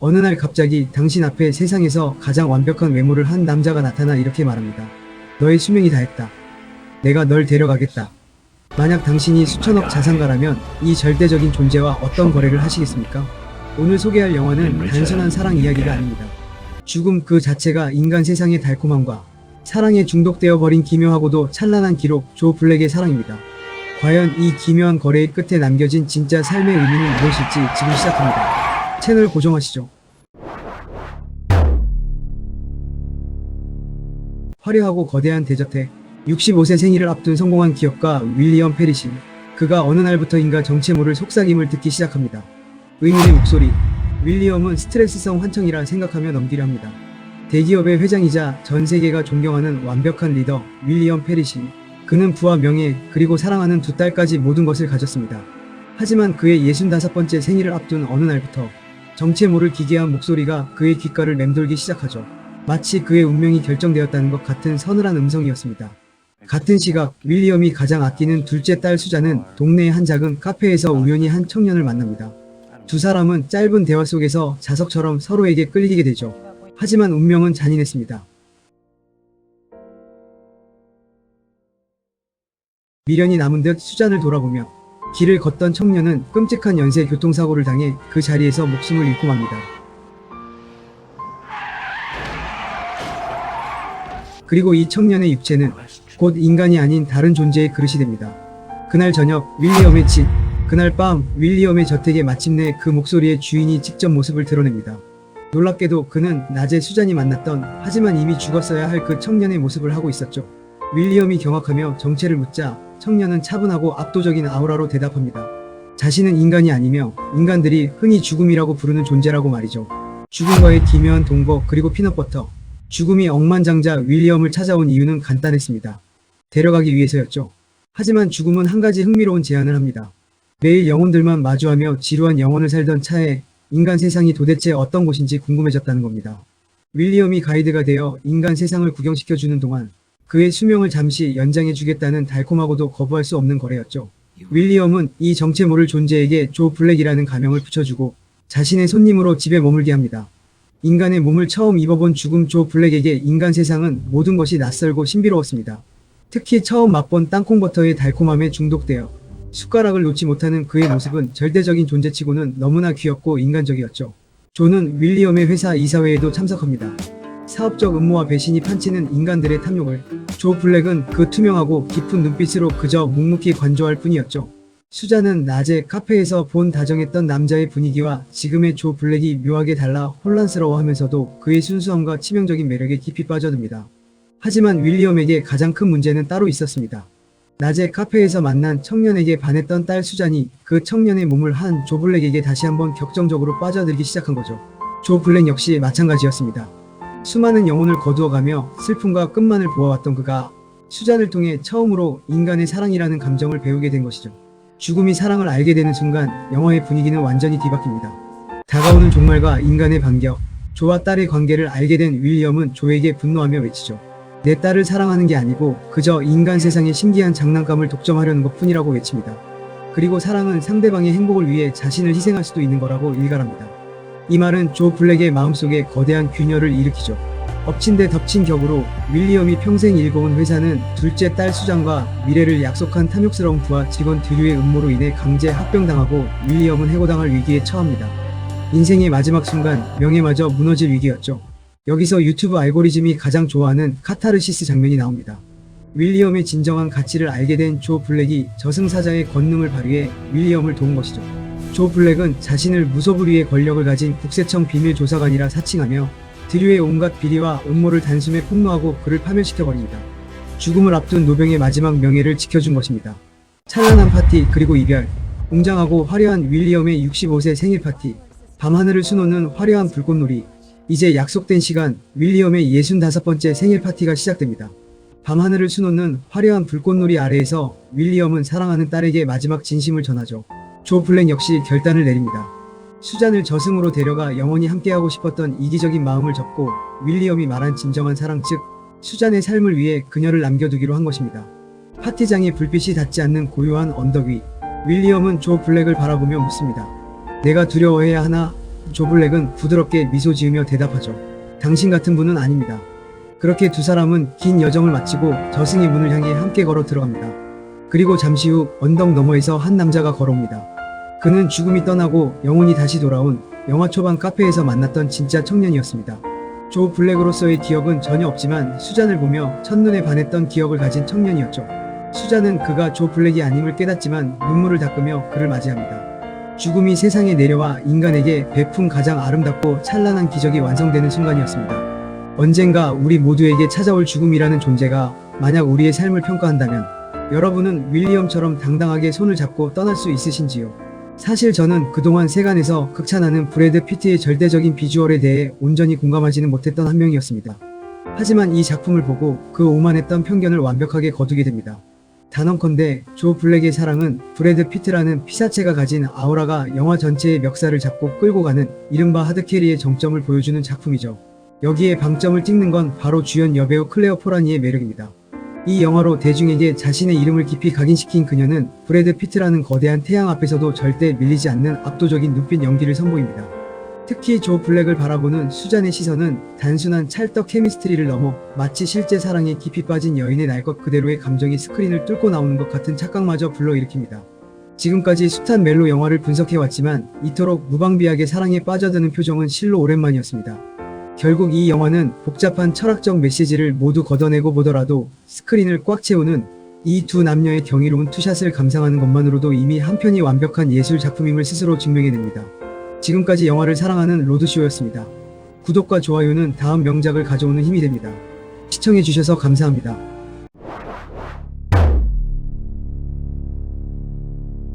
어느 날 갑자기 당신 앞에 세상에서 가장 완벽한 외모를 한 남자가 나타나 이렇게 말합니다. 너의 수명이 다했다. 내가 널 데려가겠다. 만약 당신이 수천억 자산가라면 이 절대적인 존재와 어떤 거래를 하시겠습니까? 오늘 소개할 영화는 단순한 사랑 이야기가 아닙니다. 죽음 그 자체가 인간 세상의 달콤함과 사랑에 중독되어 버린 기묘하고도 찬란한 기록 조 블랙의 사랑입니다. 과연 이 기묘한 거래의 끝에 남겨진 진짜 삶의 의미는 무엇일지 지금 시작합니다. 채널 고정하시죠. 화려하고 거대한 대저택, 65세 생일을 앞둔 성공한 기업가 윌리엄 페리시. 그가 어느 날부터인가 정체 모를 속삭임을 듣기 시작합니다. 의문의 목소리. 윌리엄은 스트레스성 환청이라 생각하며 넘기려 합니다. 대기업의 회장이자 전 세계가 존경하는 완벽한 리더 윌리엄 페리시. 그는 부와 명예 그리고 사랑하는 두 딸까지 모든 것을 가졌습니다. 하지만 그의 65번째 생일을 앞둔 어느 날부터 정체 모를 기괴한 목소리가 그의 귓가를 맴돌기 시작하죠. 마치 그의 운명이 결정되었다는 것 같은 서늘한 음성이었습니다. 같은 시각 윌리엄이 가장 아끼는 둘째 딸 수잔은 동네의 한 작은 카페에서 우연히 한 청년을 만납니다. 두 사람은 짧은 대화 속에서 자석처럼 서로에게 끌리게 되죠. 하지만 운명은 잔인했습니다. 미련이 남은 듯 수잔을 돌아보며 길을 걷던 청년은 끔찍한 연쇄 교통사고를 당해 그 자리에서 목숨을 잃고 맙니다. 그리고 이 청년의 육체는 곧 인간이 아닌 다른 존재의 그릇이 됩니다. 그날 저녁 윌리엄의 집, 그날 밤 윌리엄의 저택에 마침내 그 목소리의 주인이 직접 모습을 드러냅니다. 놀랍게도 그는 낮에 수잔이 만났던 하지만 이미 죽었어야 할 그 청년의 모습을 하고 있었죠. 윌리엄이 경악하며 정체를 묻자 청년은 차분하고 압도적인 아우라로 대답합니다. 자신은 인간이 아니며 인간들이 흔히 죽음이라고 부르는 존재라고 말이죠. 죽음과의 기묘한 동거 그리고 피넛버터. 죽음이 억만장자 윌리엄을 찾아온 이유는 간단했습니다. 데려가기 위해서였죠. 하지만 죽음은 한 가지 흥미로운 제안을 합니다. 매일 영혼들만 마주하며 지루한 영혼을 살던 차에 인간 세상이 도대체 어떤 곳인지 궁금해졌다는 겁니다. 윌리엄이 가이드가 되어 인간 세상을 구경시켜주는 동안 그의 수명을 잠시 연장해주겠다는 달콤하고도 거부할 수 없는 거래였죠. 윌리엄은 이 정체 모를 존재에게 조 블랙이라는 가명을 붙여주고 자신의 손님으로 집에 머물게 합니다. 인간의 몸을 처음 입어본 죽음 조 블랙에게 인간 세상은 모든 것이 낯설고 신비로웠습니다. 특히 처음 맛본 땅콩버터의 달콤함에 중독되어 숟가락을 놓지 못하는 그의 모습은 절대적인 존재치고는 너무나 귀엽고 인간적이었죠. 조는 윌리엄의 회사 이사회에도 참석합니다. 사업적 음모와 배신이 판치는 인간들의 탐욕을 조 블랙은 그 투명하고 깊은 눈빛으로 그저 묵묵히 관조할 뿐이었죠. 수잔은 낮에 카페에서 본 다정했던 남자의 분위기와 지금의 조 블랙이 묘하게 달라 혼란스러워하면서도 그의 순수함과 치명적인 매력에 깊이 빠져듭니다. 하지만 윌리엄에게 가장 큰 문제는 따로 있었습니다. 낮에 카페에서 만난 청년에게 반했던 딸 수잔이 그 청년의 몸을 한 조 블랙에게 다시 한번 격정적으로 빠져들기 시작한 거죠. 조 블랙 역시 마찬가지였습니다. 수많은 영혼을 거두어가며 슬픔과 끝만을 보아왔던 그가 수잔을 통해 처음으로 인간의 사랑이라는 감정을 배우게 된 것이죠. 죽음이 사랑을 알게 되는 순간 영화의 분위기는 완전히 뒤바뀝니다. 다가오는 종말과 인간의 반격, 조와 딸의 관계를 알게 된 윌리엄은 조에게 분노하며 외치죠. 내 딸을 사랑하는 게 아니고 그저 인간 세상의 신기한 장난감을 독점하려는 것 뿐이라고 외칩니다. 그리고 사랑은 상대방의 행복을 위해 자신을 희생할 수도 있는 거라고 일갈합니다. 이 말은 조 블랙의 마음속에 거대한 균열을 일으키죠. 엎친 데 덮친 격으로 윌리엄이 평생 일궈온 회사는 둘째 딸 수잔과 미래를 약속한 탐욕스러운 부하 직원 드류의 음모로 인해 강제 합병당하고 윌리엄은 해고당할 위기에 처합니다. 인생의 마지막 순간 명예마저 무너질 위기였죠. 여기서 유튜브 알고리즘이 가장 좋아하는 카타르시스 장면이 나옵니다. 윌리엄의 진정한 가치를 알게 된 조 블랙이 저승사자의 권능을 발휘해 윌리엄을 도운 것이죠. 조 블랙은 자신을 무소불위의 권력을 가진 국세청 비밀조사관이라 사칭하며 드류의 온갖 비리와 음모를 단숨에 폭로하고 그를 파멸시켜버립니다. 죽음을 앞둔 노병의 마지막 명예를 지켜준 것입니다. 찬란한 파티 그리고 이별, 웅장하고 화려한 윌리엄의 65세 생일 파티, 밤하늘을 수놓는 화려한 불꽃놀이. 이제 약속된 시간, 윌리엄의 65번째 생일 파티가 시작됩니다. 밤하늘을 수놓는 화려한 불꽃놀이 아래에서 윌리엄은 사랑하는 딸에게 마지막 진심을 전하죠. 조 블랙 역시 결단을 내립니다. 수잔을 저승으로 데려가 영원히 함께하고 싶었던 이기적인 마음을 접고 윌리엄이 말한 진정한 사랑 즉 수잔의 삶을 위해 그녀를 남겨두기로 한 것입니다. 파티장에 불빛이 닿지 않는 고요한 언덕 위 윌리엄은 조 블랙을 바라보며 묻습니다. 내가 두려워해야 하나? 조 블랙은 부드럽게 미소 지으며 대답하죠. 당신 같은 분은 아닙니다. 그렇게 두 사람은 긴 여정을 마치고 저승의 문을 향해 함께 걸어 들어갑니다. 그리고 잠시 후 언덕 너머에서 한 남자가 걸어옵니다. 그는 죽음이 떠나고 영혼이 다시 돌아온 영화 초반 카페에서 만났던 진짜 청년이었습니다. 조 블랙으로서의 기억은 전혀 없지만 수잔을 보며 첫눈에 반했던 기억을 가진 청년이었죠. 수잔은 그가 조 블랙이 아님을 깨닫지만 눈물을 닦으며 그를 맞이합니다. 죽음이 세상에 내려와 인간에게 베푼 가장 아름답고 찬란한 기적이 완성되는 순간이었습니다. 언젠가 우리 모두에게 찾아올 죽음이라는 존재가 만약 우리의 삶을 평가한다면 여러분은 윌리엄처럼 당당하게 손을 잡고 떠날 수 있으신지요? 사실 저는 그동안 세간에서 극찬하는 브래드 피트의 절대적인 비주얼에 대해 온전히 공감하지는 못했던 한 명이었습니다. 하지만 이 작품을 보고 그 오만했던 편견을 완벽하게 거두게 됩니다. 단언컨대 조 블랙의 사랑은 브래드 피트라는 피사체가 가진 아우라가 영화 전체의 멱살을 잡고 끌고 가는 이른바 하드캐리의 정점을 보여주는 작품이죠. 여기에 방점을 찍는 건 바로 주연 여배우 클레어 포라니의 매력입니다. 이 영화로 대중에게 자신의 이름을 깊이 각인시킨 그녀는 브래드 피트라는 거대한 태양 앞에서도 절대 밀리지 않는 압도적인 눈빛 연기를 선보입니다. 특히 조 블랙을 바라보는 수잔의 시선은 단순한 찰떡 케미스트리를 넘어 마치 실제 사랑에 깊이 빠진 여인의 날 것 그대로의 감정이 스크린을 뚫고 나오는 것 같은 착각마저 불러일으킵니다. 지금까지 숱한 멜로 영화를 분석해왔지만 이토록 무방비하게 사랑에 빠져드는 표정은 실로 오랜만이었습니다. 결국 이 영화는 복잡한 철학적 메시지를 모두 걷어내고 보더라도 스크린을 꽉 채우는 이 두 남녀의 경이로운 투샷을 감상하는 것만으로도 이미 한편이 완벽한 예술 작품임을 스스로 증명해냅니다. 지금까지 영화를 사랑하는 로드쇼였습니다. 구독과 좋아요는 다음 명작을 가져오는 힘이 됩니다. 시청해주셔서 감사합니다.